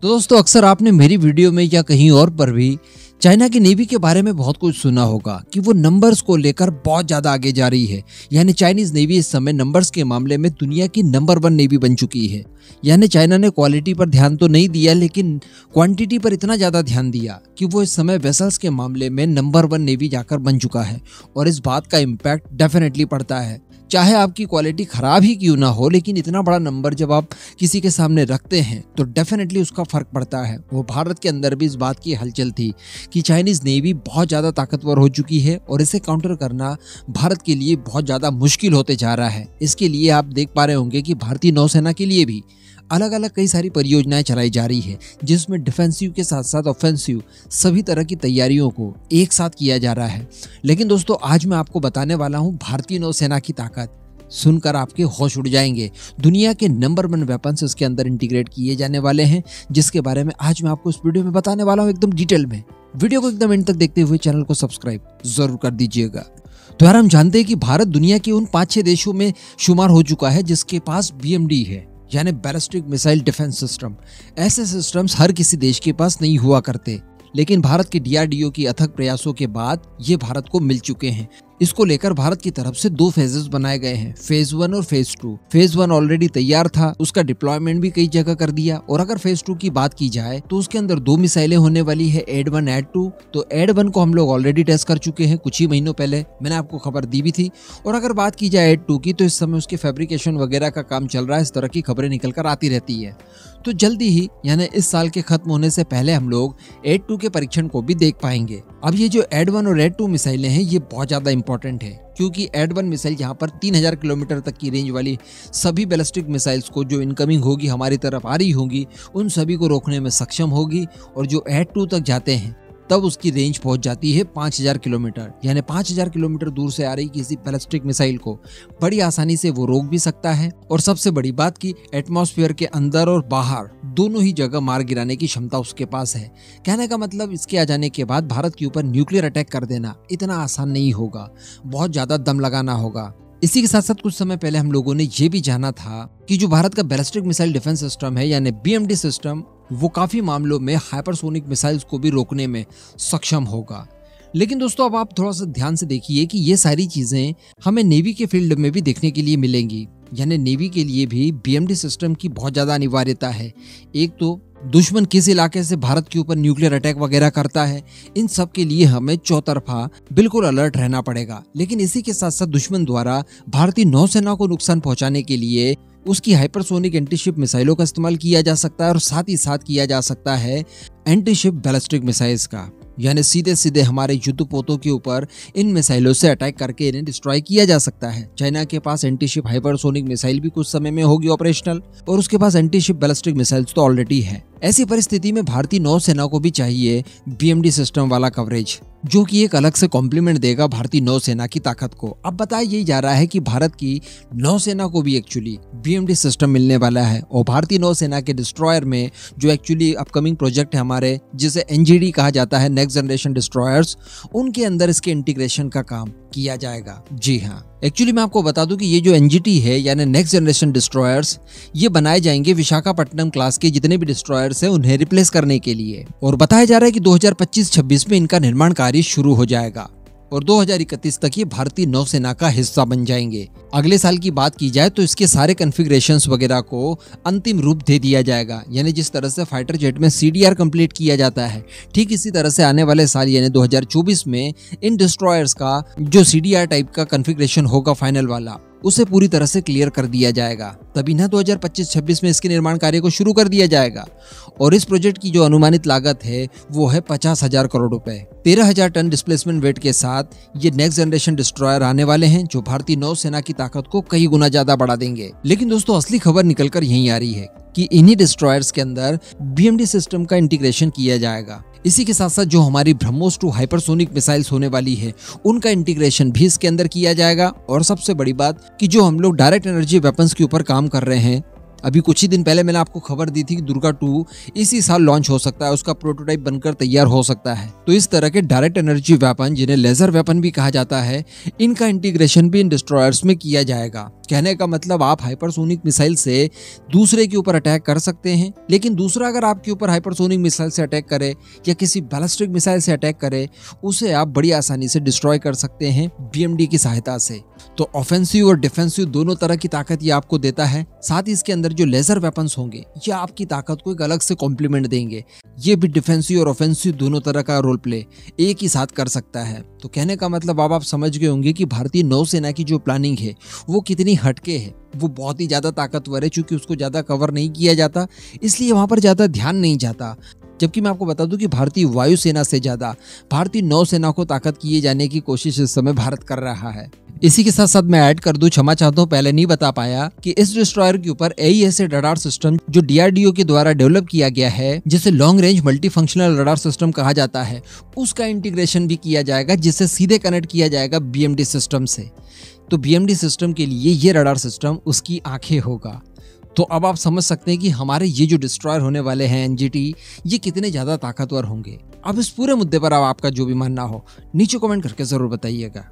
तो दोस्तों अक्सर आपने मेरी वीडियो में या कहीं और पर भी चाइना की नेवी के बारे में बहुत कुछ सुना होगा कि वो नंबर्स को लेकर बहुत ज्यादा आगे जा रही है। यानी चाइनीज नेवी इस समय नंबर्स के मामले में दुनिया की नंबर 1 नेवी बन चुकी है। यानी चाइना ने क्वालिटी पर ध्यान तो नहीं दिया लेकिन क्वांटिटी पर इतना ज्यादा ध्यान दिया कि वो इस समय वेसल्स के मामले में नंबर 1 नेवी जाकर बन चुका है। और इस बात का इम्पैक्ट डेफिनेटली पड़ता है, चाहे आपकी क्वालिटी खराब ही क्यों ना हो, लेकिन इतना बड़ा नंबर जब आप किसी के सामने रखते हैं तो डेफिनेटली उसका फर्क पड़ता है। वो भारत के अंदर भी इस बात की हलचल थी कि चाइनीज नेवी बहुत ज्यादा ताकतवर हो चुकी है और इसे काउंटर करना भारत के लिए बहुत ज्यादा मुश्किल होते जा रहा है। इसके लिए आप देख पा रहे होंगे कि भारतीय नौसेना के लिए भी अलग अलग कई सारी परियोजनाएं चलाई जा रही है, जिसमें डिफेंसिव के साथ साथ ऑफेंसिव सभी तरह की तैयारियों को एक साथ किया जा रहा है। लेकिन दोस्तों आज मैं आपको बताने वाला हूं भारतीय नौसेना की ताकत, सुनकर आपके होश उड़ जाएंगे। दुनिया के नंबर 1 वेपन्स इसके अंदर इंटीग्रेट किए जाने वाले हैं, जिसके बारे में आज मैं आपको इस वीडियो में बताने वाला हूँ एकदम डिटेल में। वीडियो को एकदम एंड तक देखते हुए चैनल को सब्सक्राइब जरूर कर दीजिएगा। तो यार हम जानते हैं कि भारत दुनिया के उन 5-6 देशों में शुमार हो चुका है जिसके पास BMD है, यानी बैलिस्टिक मिसाइल डिफेंस सिस्टम। ऐसे सिस्टम्स हर किसी देश के पास नहीं हुआ करते, लेकिन भारत के DRDO की अथक प्रयासों के बाद ये भारत को मिल चुके हैं। इसको लेकर भारत की तरफ से 2 फेजेस बनाए गए हैं, फेज 1 और फेज 2। फेज 1 ऑलरेडी तैयार था, उसका डिप्लॉयमेंट भी कई जगह कर दिया। और अगर फेज 2 की बात की जाए तो उसके अंदर 2 मिसाइलें होने वाली है, एड-1 एड-2। तो एड-1 को हम लोग ऑलरेडी टेस्ट कर चुके हैं कुछ ही महीनों पहले, मैंने आपको खबर दी भी थी। और अगर बात की जाए एड-2 की तो इस समय उसके फैब्रिकेशन वगैरह का काम चल रहा है। इस तरह की खबरें निकल कर आती रहती है। तो जल्दी ही यानी इस साल के खत्म होने से पहले हम लोग एड-2 के परीक्षण को भी देख पाएंगे। अब ये जो एड-1 और एड-2 मिसाइलें हैं ये बहुत ज्यादा इंपॉर्टेंट है, क्योंकि एड-1 मिसाइल यहाँ पर 3000 किलोमीटर तक की रेंज वाली सभी बैलिस्टिक मिसाइल्स को जो इनकमिंग होगी हमारी तरफ आ रही होंगी उन सभी को रोकने में सक्षम होगी। और जो एड-2 तक जाते हैं तब उसकी रेंज पहुंच जाती है 5000 किलोमीटर। यानी 5000 किलोमीटर दूर से आ रही किसी बैलिस्टिक मिसाइल को बड़ी आसानी से वो रोक भी सकता है। और सबसे बड़ी बात की एटमॉस्फेयर के अंदर और बाहर दोनों ही जगह मार गिराने की क्षमता उसके पास है। कहने का मतलब इसके आ जाने के बाद भारत के ऊपर न्यूक्लियर अटैक कर देना इतना आसान नहीं होगा, बहुत ज्यादा दम लगाना होगा। इसी के साथ साथ कुछ समय पहले हम लोगों ने ये भी जाना था कि जो भारत का बैलिस्टिक मिसाइल डिफेंस सिस्टम है यानी BMD सिस्टम, वो काफी मामलों में हाइपरसोनिक मिसाइल्स को भी रोकने में सक्षम होगा। लेकिन दोस्तों अब आप थोड़ा सा ध्यान से देखिए कि ये सारी चीजें हमें नेवी के फील्ड में भी देखने के लिए मिलेंगी। यानी नेवी के लिए भी BMD सिस्टम की बहुत ज्यादा अनिवार्यता है। एक तो दुश्मन किस इलाके से भारत के ऊपर न्यूक्लियर अटैक वगैरह करता है, इन सब के लिए हमें चौतरफा बिल्कुल अलर्ट रहना पड़ेगा। लेकिन इसी के साथ साथ दुश्मन द्वारा भारतीय नौसेना को नुकसान पहुंचाने के लिए उसकी हाइपरसोनिक एंटीशिप मिसाइलों का इस्तेमाल किया जा सकता है और साथ ही साथ किया जा सकता है एंटीशिप बैलिस्टिक मिसाइल्स का। यानी सीधे सीधे हमारे युद्धपोतों के ऊपर इन मिसाइलों से अटैक करके इन्हें डिस्ट्रॉय किया जा सकता है। चाइना के पास एंटीशिप हाइपरसोनिक मिसाइल भी कुछ समय में होगी ऑपरेशनल, और उसके पास एंटीशिप बैलिस्टिक मिसाइल्स तो ऑलरेडी है। ऐसी परिस्थिति में भारतीय नौसेना को भी चाहिए BMD सिस्टम वाला कवरेज, जो कि एक अलग से कॉम्प्लीमेंट देगा भारतीय नौसेना की ताकत को। अब बताया यही जा रहा है कि भारत की नौसेना को भी एक्चुअली BMD सिस्टम मिलने वाला है। और भारतीय नौसेना के डिस्ट्रॉयर में जो एक्चुअली अपकमिंग प्रोजेक्ट है हमारे, जिसे NGD कहा जाता है, नेक्स्ट जनरेशन डिस्ट्रॉयर्स, उनके अंदर इसके इंटीग्रेशन का काम किया जाएगा। जी हाँ, एक्चुअली मैं आपको बता दूं कि ये जो NGT है यानी नेक्स्ट जनरेशन डिस्ट्रॉयर्स, ये बनाए जाएंगे विशाखापट्टनम क्लास के जितने भी डिस्ट्रॉयर्स हैं उन्हें रिप्लेस करने के लिए। और बताया जा रहा है कि 2025-26 में इनका निर्माण कार्य शुरू हो जाएगा और 2031 तक ये भारतीय नौसेना का हिस्सा बन जाएंगे। अगले साल की बात की जाए तो इसके सारे कॉन्फ़िगरेशंस वगैरह को अंतिम रूप दे दिया जाएगा। यानी जिस तरह से फाइटर जेट में CDR कंप्लीट किया जाता है, ठीक इसी तरह से आने वाले साल यानी 2024 में इन डिस्ट्रॉयर्स का जो CDR टाइप का कॉन्फ़िगरेशन होगा फाइनल वाला, उसे पूरी तरह से क्लियर कर दिया जाएगा। तभी ना 2025-26 में इसके निर्माण कार्य को शुरू कर दिया जाएगा। और इस प्रोजेक्ट की जो अनुमानित लागत है वो है 50,000 करोड़ रुपए। 13,000 टन डिस्प्लेसमेंट वेट के साथ ये नेक्स्ट जनरेशन डिस्ट्रॉयर आने वाले हैं, जो भारतीय नौसेना की ताकत को कई गुना ज्यादा बढ़ा देंगे। लेकिन दोस्तों असली खबर निकलकर यहीं आ रही है कि इन्हीं डिस्ट्रॉयर्स के अंदर BMD सिस्टम का इंटीग्रेशन किया जाएगा। इसी के साथ साथ जो हमारी ब्रह्मोस 2 हाइपरसोनिक मिसाइल्स होने वाली है उनका इंटीग्रेशन भी इसके अंदर किया जाएगा। और सबसे बड़ी बात कि जो हम लोग डायरेक्ट एनर्जी वेपन्स के ऊपर काम कर रहे हैं, अभी कुछ ही दिन पहले मैंने आपको खबर दी थी कि दुर्गा 2 इसी साल लॉन्च हो सकता है, उसका प्रोटोटाइप बनकर तैयार हो सकता है। तो इस तरह के डायरेक्ट एनर्जी वेपन, जिन्हें लेजर वेपन भी कहा जाता है, इनका इंटीग्रेशन भी इन डिस्ट्रॉयर्स में किया जाएगा। कहने का मतलब आप हाइपरसोनिक मिसाइल से दूसरे के ऊपर अटैक कर सकते हैं, लेकिन दूसरा अगर आपके ऊपर हाइपरसोनिक मिसाइल से अटैक करे या किसी बैलिस्टिक मिसाइल से अटैक करे, उसे आप बड़ी आसानी से डिस्ट्रॉय कर सकते हैं BMD की सहायता से। तो ऑफेंसिव और डिफेंसिव दोनों तरह की ताकत ये आपको देता है। साथ ही इसके अंदर जो लेजर वेपन्स होंगे ये आपकी ताकत को एक अलग से कॉम्प्लीमेंट देंगे। ये भी डिफेंसिव और ऑफेंसिव दोनों तरह का रोल प्ले एक ही साथ कर सकता है। तो कहने का मतलब अब आप समझ गए होंगे कि भारतीय नौसेना की जो प्लानिंग है वो कितनी हटके है। वो बहुत ही ज्यादा ताकतवर है, चूंकि उसको ज्यादा कवर नहीं किया जाता इसलिए वहां पर ज्यादा ध्यान नहीं जाता। जबकि मैं आपको बता दूं कि भारतीय वायुसेना से ज्यादा भारतीय नौसेना को ताकत किए जाने की कोशिश इस समय भारत कर रहा है। इसी के साथ साथ मैं ऐड कर दूं, क्षमा चाहता हूं पहले नहीं बता पाया कि इस डिस्ट्रॉयर के ऊपर AESA रडार सिस्टम जो DRDO के द्वारा डेवलप किया गया है, जिसे long range multi functional radar system कहा जाता है, उसका इंटीग्रेशन भी किया जाएगा, जिससे सीधे कनेक्ट किया जाएगा BMD सिस्टम से। तो BMD सिस्टम के लिए ये रडार सिस्टम उसकी आंखें होगा। तो अब आप समझ सकते हैं कि हमारे ये जो डिस्ट्रॉयर होने वाले हैं NGT, ये कितने ज्यादा ताकतवर होंगे। अब इस पूरे मुद्दे पर आपका जो भी मानना हो नीचे कमेंट करके जरूर बताइएगा।